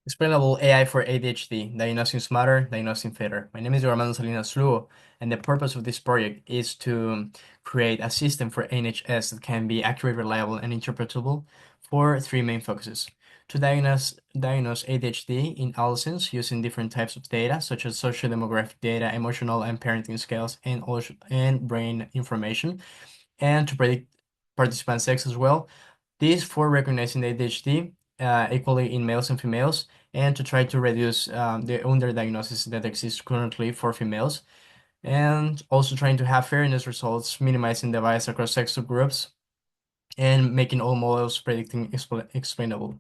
Explainable AI for ADHD, diagnosing smarter, diagnosing fitter. My name is Armando Salinas Luo, and the purpose of this project is to create a system for NHS that can be accurate, reliable, and interpretable for three main focuses. To diagnose ADHD in adolescents using different types of data, such as social demographic data, emotional and parenting scales, and brain information, and to predict participant sex as well. This for recognizing the ADHD equally in males and females, and to try to reduce the underdiagnosis that exists currently for females, and also trying to have fairness results, minimizing the bias across sex groups, and making all models predicting explainable.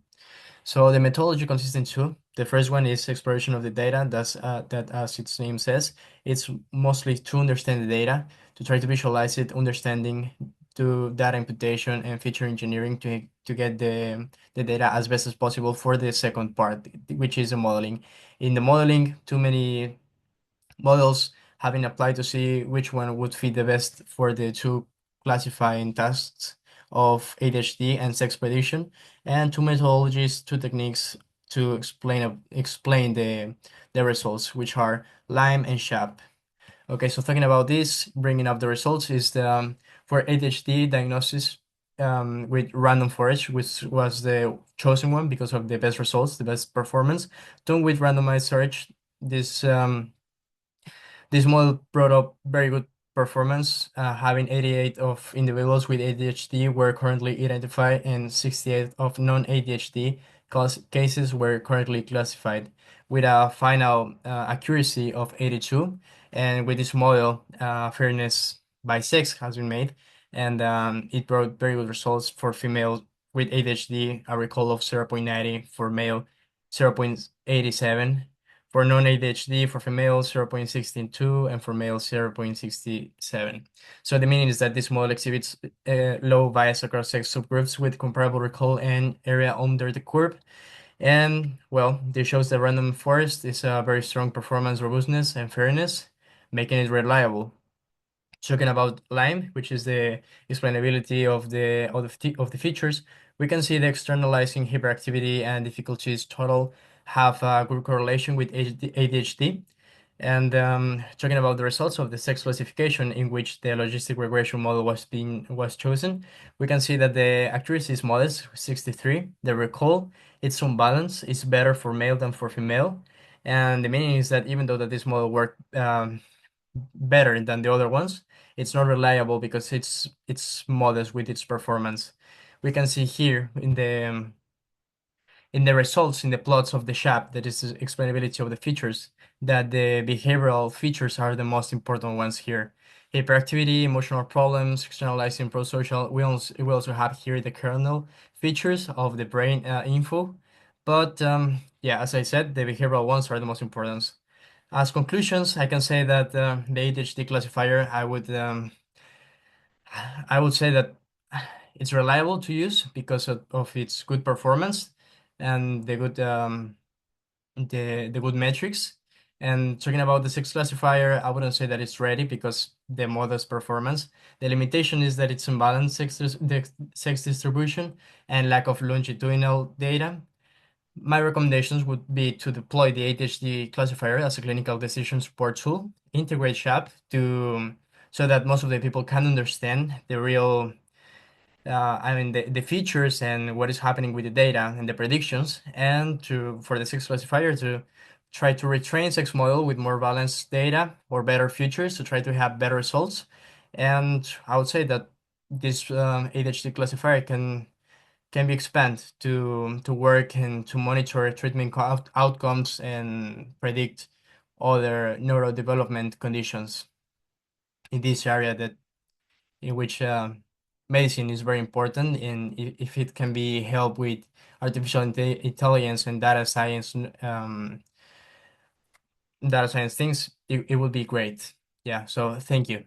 So the methodology consists in two. The first one is exploration of the data. That, as its name says, it's mostly to understand the data, to try to visualize it, understanding, to data imputation and feature engineering to get the data as best as possible for the second part, which is the modeling. In the modeling, too many models have been applied to see which one would fit the best for the two classifying tasks of ADHD and sex prediction, and two methodologies, two techniques to explain the results, which are Lime and SHAP. Okay, so talking about this, bringing up the results is for ADHD diagnosis with random forest, which was the chosen one because of the best results, the best performance. Done with randomized search, this model brought up very good performance, having 88 of individuals with ADHD were currently identified and 68 of non-ADHD cases were currently classified with a final accuracy of 82. And with this model, fairness by sex has been made, and it brought very good results for females with ADHD, a recall of 0.90, for male 0.87, for non-ADHD, for females, 0.162, and for males, 0.67. So the meaning is that this model exhibits low bias across sex subgroups with comparable recall and area under the curve. And well, this shows that random forest is a very strong performance, robustness, and fairness, making it reliable. Talking about Lime, which is the explainability of the features, we can see the externalizing hyperactivity and difficulties total have a good correlation with ADHD. And talking about the results of the sex classification in which the logistic regression model was chosen, we can see that the accuracy is modest, 63. The recall, it's unbalanced, it's better for male than for female. And the meaning is that even though that this model worked better than the other ones, it's not reliable because it's modest with its performance. We can see here in the results in the plots of the SHAP, that is the explainability of the features, that the behavioral features are the most important ones here. Hyperactivity, emotional problems, externalizing prosocial. We also have here the kernel features of the brain info. But yeah, as I said, the behavioral ones are the most important. As conclusions, I can say that the ADHD classifier, I would say that it's reliable to use because of its good performance and the good metrics. And talking about the sex classifier, I wouldn't say that it's ready because the modest performance. The limitation is that it's imbalanced the sex distribution and lack of longitudinal data. My recommendations would be to deploy the ADHD classifier as a clinical decision support tool, integrate SHAP so that most of the people can understand the real, the features and what is happening with the data and the predictions, and for the sex classifier to try to retrain sex model with more balanced data or better features to try to have better results. And I would say that this ADHD classifier can be expanded to work and to monitor treatment outcomes and predict other neurodevelopment conditions in this area that in which medicine is very important, and if it can be helped with artificial intelligence and data science things, it would be great. Yeah, so thank you.